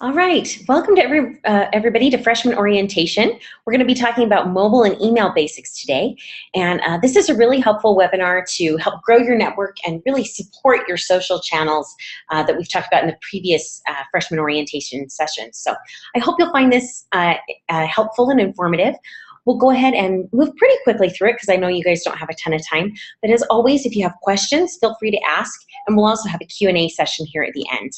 All right, welcome to everybody to Freshman Orientation. We're going to be talking about mobile and email basics today. And this is a really helpful webinar to help grow your network and really support your social channels that we've talked about in the previous Freshman Orientation sessions. So I hope you'll find this helpful and informative. We'll go ahead and move pretty quickly through it because I know you guys don't have a ton of time. But as always, if you have questions, feel free to ask. And we'll also have a Q&A session here at the end.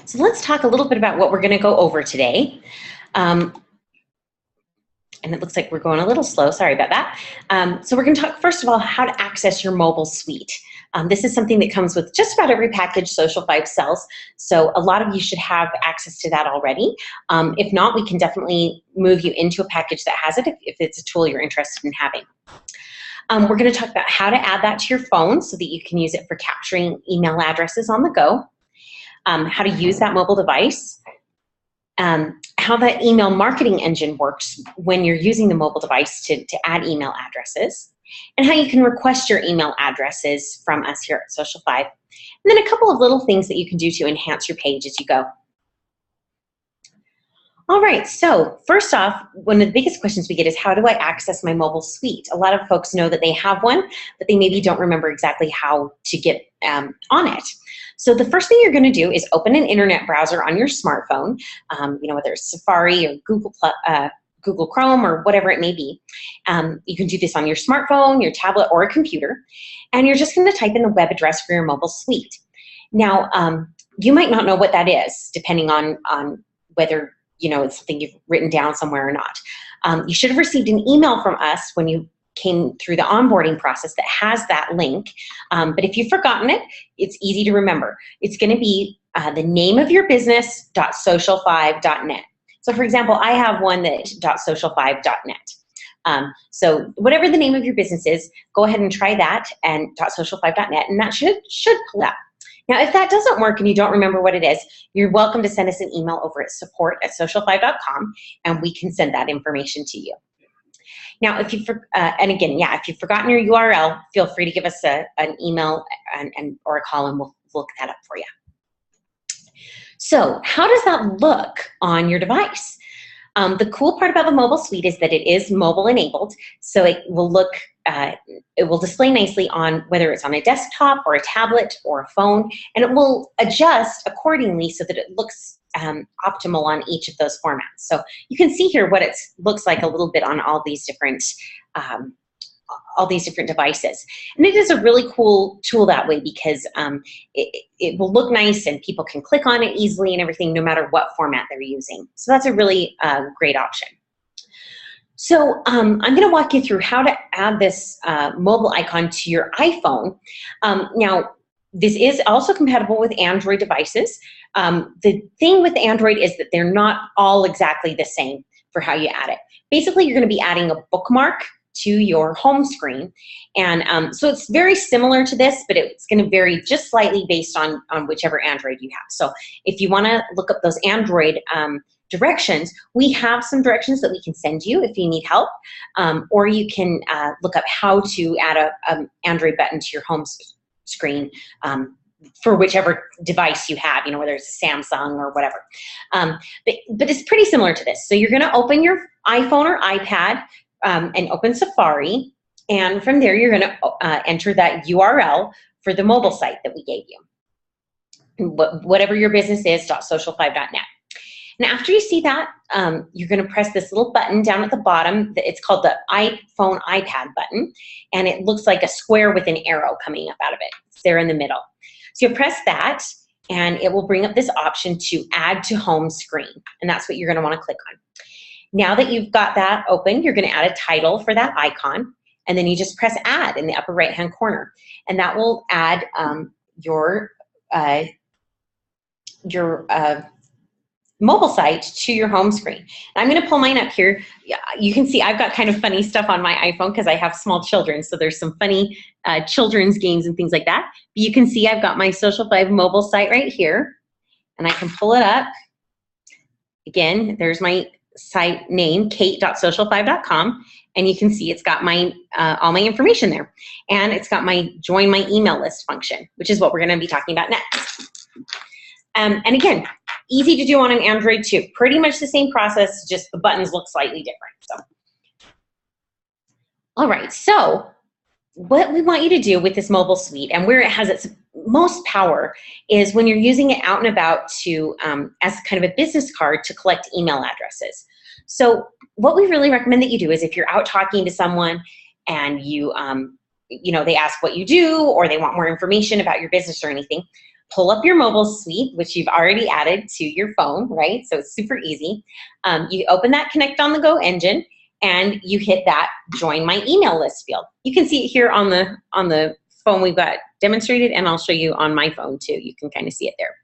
So let's talk a little bit about what we're going to go over today. And it looks like we're going a little slow. Sorry about that. So we're going to talk, first of all, how to access your mobile suite. This is something that comes with just about every package Social 5 sells. So a lot of you should have access to that already. If not, we can definitely move you into a package that has it if it's a tool you're interested in having. We're going to talk about how to add that to your phone so that you can use it for capturing email addresses on the go. How to use that mobile device, how the email marketing engine works when you're using the mobile device to add email addresses, and how you can request your email addresses from us here at Social 5. And then a couple of little things that you can do to enhance your page as you go. All right, so first off, one of the biggest questions we get is, how do I access my mobile suite? A lot of folks know that they have one, but they maybe don't remember exactly how to get on it. So the first thing you're going to do is open an internet browser on your smartphone, whether it's Safari or Google Chrome or whatever it may be. You can do this on your smartphone, your tablet, or a computer, and you're just going to type in the web address for your mobile suite. Now, you might not know what that is, depending on whether it's something you've written down somewhere or not. You should have received an email from us when you came through the onboarding process that has that link. But if you've forgotten it, it's easy to remember. It's going to be the name of your business.social5.net. So for example, I have one that's .social5.net. So whatever the name of your business is, go ahead and try that and .social5.net, and that should pull up. Now, if that doesn't work and you don't remember what it is, you're welcome to send us an email over at support@social5.com, and we can send that information to you. Now, if you've forgotten your URL, feel free to give us an email or a call, and we'll look that up for you. So how does that look on your device? The cool part about the mobile suite is that it is mobile enabled, so it will display nicely on whether it's on a desktop or a tablet or a phone, and it will adjust accordingly so that it looks optimal on each of those formats. So you can see here what it looks like a little bit on all these different devices. And it is a really cool tool that way because it will look nice and people can click on it easily and everything, no matter what format they're using. So that's a really great option. So I'm going to walk you through how to add this mobile icon to your iPhone. Now, this is also compatible with Android devices. The thing with Android is that they're not all exactly the same for how you add it. Basically, you're going to be adding a bookmark to your home screen. And so it's very similar to this, but it's going to vary just slightly based on whichever Android you have. So if you want to look up those Android directions, we have some directions that we can send you if you need help, or you can look up how to add an Android button to your home screen for whichever device you have, whether it's a Samsung or whatever. But it's pretty similar to this. So you're going to open your iPhone or iPad and open Safari, and from there you're going to enter that URL for the mobile site that we gave you. Whatever your business is, .social5.net. And after you see that, you're going to press this little button down at the bottom. It's called the iPhone iPad button, and it looks like a square with an arrow coming up out of it. It's there in the middle. So you press that, and it will bring up this option to add to home screen, and that's what you're going to want to click on. Now that you've got that open, you're going to add a title for that icon, and then you just press add in the upper right-hand corner, and that will add your mobile site to your home screen. And I'm going to pull mine up here. You can see I've got kind of funny stuff on my iPhone because I have small children, so there's some funny children's games and things like that. But you can see I've got my Social 5 mobile site right here, and I can pull it up. Again, there's my site name, kate.social5.com, and you can see it's got my all my information there. And it's got my join my email list function, which is what we're gonna be talking about next. And again, easy to do on an Android too. Pretty much the same process, just the buttons look slightly different. So, all right, so what we want you to do with this mobile suite and where it has its most power is when you're using it out and about to, as kind of a business card to collect email addresses. So what we really recommend that you do is if you're out talking to someone and you know, they ask what you do or they want more information about your business or anything, pull up your mobile suite, which you've already added to your phone, right? So it's super easy. You open that Connect on the Go engine and you hit that join my email list field. You can see it here on the phone we've got demonstrated, and I'll show you on my phone too. You can kind of see it there.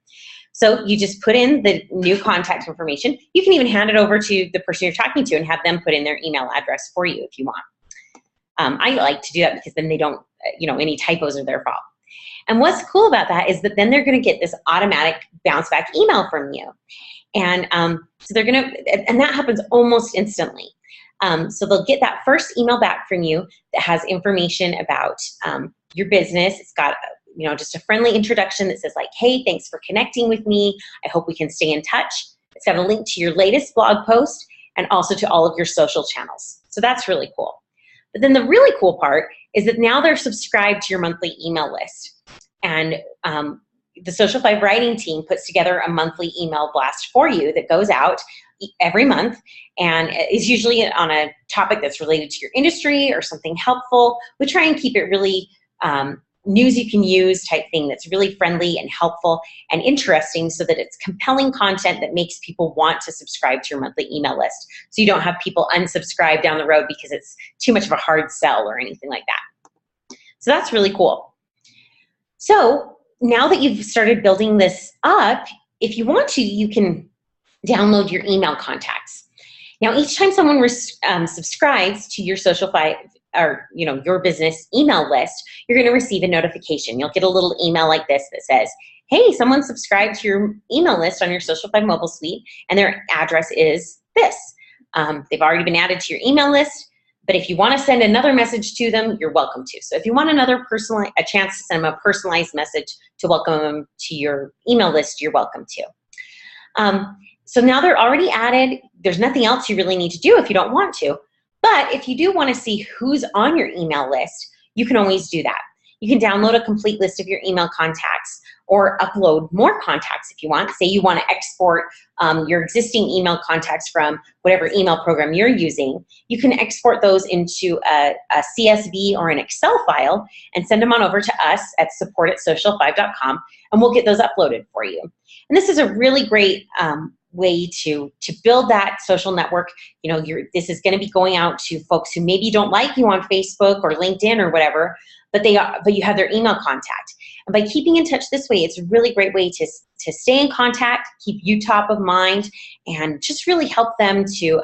So you just put in the new contact information. You can even hand it over to the person you're talking to and have them put in their email address for you if you want. I like to do that because then they don't, you know, any typos are their fault. And what's cool about that is that then they're going to get this automatic bounce back email from you. And so they're going to, and that happens almost instantly. So they'll get that first email back from you that has information about your business. It's got, you know, just a friendly introduction that says like, hey, thanks for connecting with me. I hope we can stay in touch. It's got a link to your latest blog post and also to all of your social channels. So that's really cool. But then the really cool part is that now they're subscribed to your monthly email list. And the Social 5 writing team puts together a monthly email blast for you that goes out every month and is usually on a topic that's related to your industry or something helpful. We try and keep it really news you can use type thing that's really friendly and helpful and interesting so that it's compelling content that makes people want to subscribe to your monthly email list. So you don't have people unsubscribe down the road because it's too much of a hard sell or anything like that. So that's really cool. So now that you've started building this up, if you want to, you can download your email contacts. Now, each time someone subscribes to your Social 5 or your business email list, you're going to receive a notification. You'll get a little email like this that says, hey, someone subscribed to your email list on your Social 5 mobile suite, and their address is this. They've already been added to your email list, but if you want to send another message to them, you're welcome to. So if you want a chance to send them a personalized message to welcome them to your email list, you're welcome to. So now they're already added. There's nothing else you really need to do if you don't want to. But if you do want to see who's on your email list, you can always do that. You can download a complete list of your email contacts or upload more contacts if you want. Say you want to export your existing email contacts from whatever email program you're using. You can export those into a CSV or an Excel file and send them on over to us at support@social5.com, and we'll get those uploaded for you. And this is a really great way to build that social network. This is going to be going out to folks who maybe don't like you on Facebook or LinkedIn or whatever, but you have their email contact. And by keeping in touch this way, it's a really great way to stay in contact, keep you top of mind, and just really help them to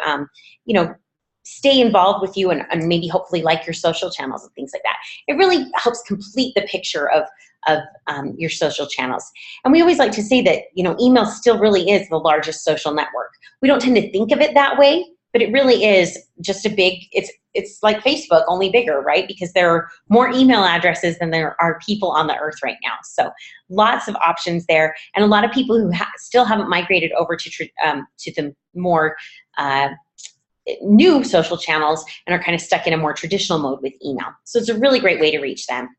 stay involved with you and maybe hopefully like your social channels and things like that. It really helps complete the picture of your social channels. And we always like to say that, email still really is the largest social network. We don't tend to think of it that way, but it really is just it's like Facebook, only bigger, right? Because there are more email addresses than there are people on the earth right now. So lots of options there, and a lot of people who still haven't migrated over to the more new social channels and are kind of stuck in a more traditional mode with email. So it's a really great way to reach them.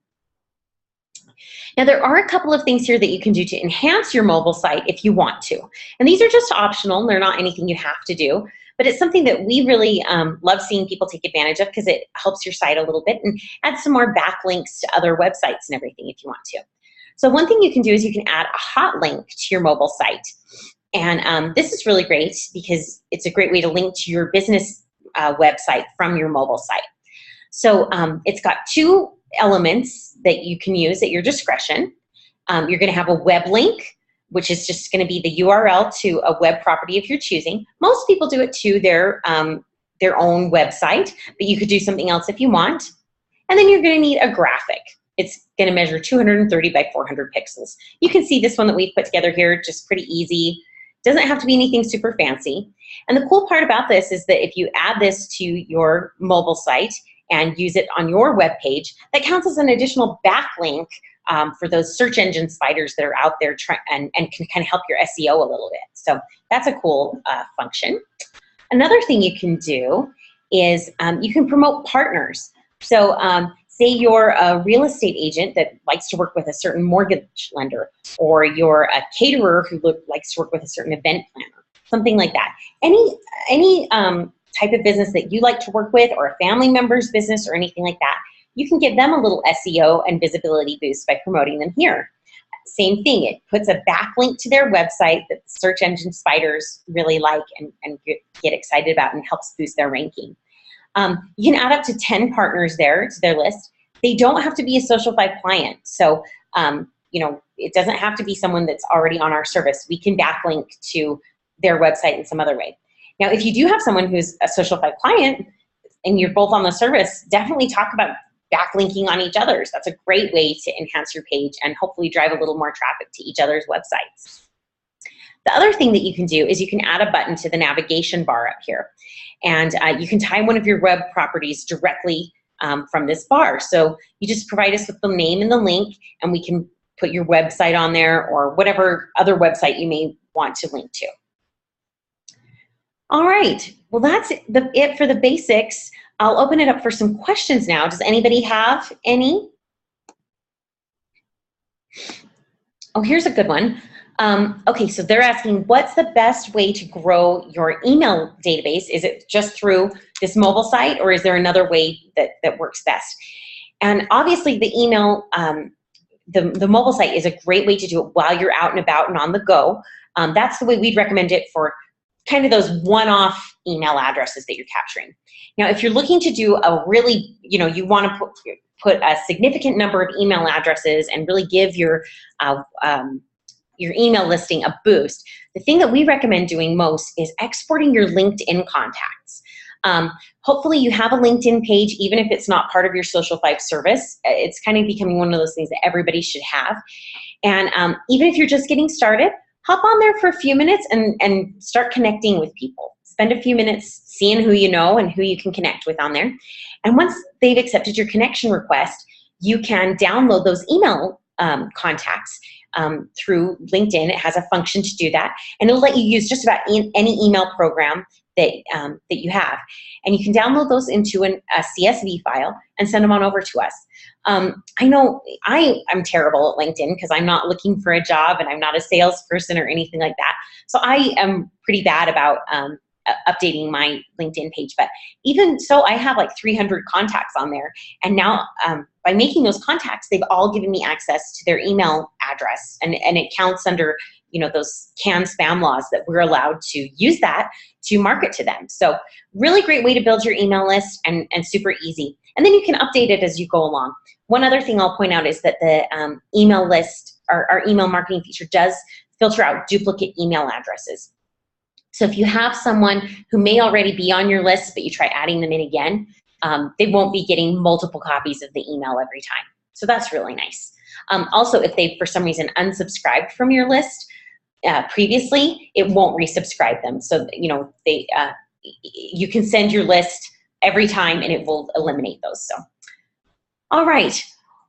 Now, there are a couple of things here that you can do to enhance your mobile site if you want to. And these are just optional. They're not anything you have to do, but it's something that we really love seeing people take advantage of because it helps your site a little bit and adds some more backlinks to other websites and everything if you want to. So one thing you can do is you can add a hot link to your mobile site. And this is really great because it's a great way to link to your business website from your mobile site. So it's got two elements that you can use at your discretion. You're going to have a web link, which is just going to be the URL to a web property if you're choosing. Most people do it to their own website, but you could do something else if you want. And then you're going to need a graphic. It's going to measure 230 by 400 pixels. You can see this one that we've put together here, just pretty easy. Doesn't have to be anything super fancy. And the cool part about this is that if you add this to your mobile site and use it on your web page, that counts as an additional backlink for those search engine spiders that are out there and can kind of help your SEO a little bit. So that's a cool function. Another thing you can do is you can promote partners. So say you're a real estate agent that likes to work with a certain mortgage lender, or you're a caterer who likes to work with a certain event planner, something like that. Any type of business that you like to work with, or a family member's business or anything like that, you can give them a little SEO and visibility boost by promoting them here. Same thing, it puts a backlink to their website that the search engine spiders really like and get excited about, and helps boost their ranking. You can add up to 10 partners there to their list. They don't have to be a Social5 client. So, it doesn't have to be someone that's already on our service. We can backlink to their website in some other way. Now, if you do have someone who's a Social5 client and you're both on the service, definitely talk about backlinking on each other's. That's a great way to enhance your page and hopefully drive a little more traffic to each other's websites. The other thing that you can do is you can add a button to the navigation bar up here. And you can tie one of your web properties directly from this bar. So you just provide us with the name and the link, and we can put your website on there, or whatever other website you may want to link to. All right, well, that's it for the basics. I'll open it up for some questions now. Does anybody have any? Oh, here's a good one. Okay, so they're asking, what's the best way to grow your email database? Is it just through this mobile site, or is there another way that works best? And obviously the email, the mobile site is a great way to do it while you're out and about and on the go. That's the way we'd recommend it for kind of those one-off email addresses that you're capturing. Now, if you're looking to do a really, you want to put a significant number of email addresses and really give your email listing a boost, the thing that we recommend doing most is exporting your LinkedIn contacts. Hopefully you have a LinkedIn page, even if it's not part of your Social5 service. It's kind of becoming one of those things that everybody should have. And even if you're just getting started, hop on there for a few minutes and start connecting with people. Spend a few minutes seeing who you know and who you can connect with on there. And once they've accepted your connection request, you can download those email contacts through LinkedIn. It has a function to do that, and it'll let you use just about any email program that you have. And you can download those into a CSV file and send them on over to us. I know I'm terrible at LinkedIn because I'm not looking for a job and I'm not a salesperson or anything like that. So I am pretty bad about updating my LinkedIn page. But even so, I have like 300 contacts on there. And now by making those contacts, they've all given me access to their email address. And it counts under those canned spam laws that we're allowed to use that to market to them. So really great way to build your email list, and super easy. And then you can update it as you go along. One other thing I'll point out is that the email list, our email marketing feature, does filter out duplicate email addresses. So if you have someone who may already be on your list, but you try adding them in again, they won't be getting multiple copies of the email every time. So that's really nice. Also, if they, for some reason, unsubscribed from your list previously, it won't resubscribe them. So, you can send your list every time and it will eliminate those. So, all right.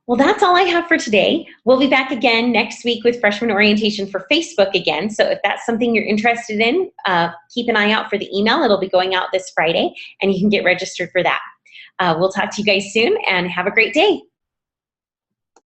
Well, that's all I have for today. We'll be back again next week with freshman orientation for Facebook again. So if that's something you're interested in, keep an eye out for the email. It'll be going out this Friday, and you can get registered for that. We'll talk to you guys soon, and have a great day.